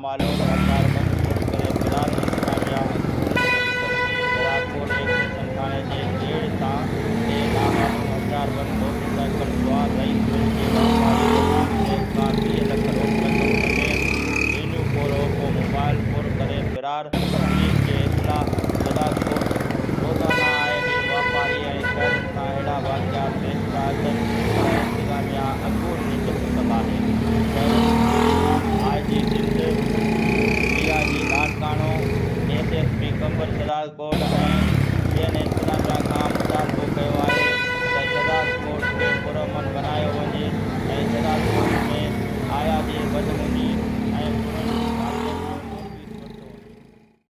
मालो हथियार बंद कोट करे फिरार इंतजामिया जलालपुर 197 जे 1 सां 2 नामालूम हथियार बंद मोटरसाइकिल सवार रईस जे वापारी रशीद शेख खां 20 लख रक़म समेत हीनू को मोबाइल फुर करे फिरार। पुलिस जे इतलाह जलालपुर रोज़ाना आए ॾींहुं वापारी ऐं शहरनि सां अहिड़ा वाक़िआ पेश था अचनि पर इंतज़ामिया अकूल निंड सुतल आहे। शहर IG Sindh DIG Larkana SSP Qambar जलालकोट ऐं ॿियनि इंतज़ामिया खां मुतालबो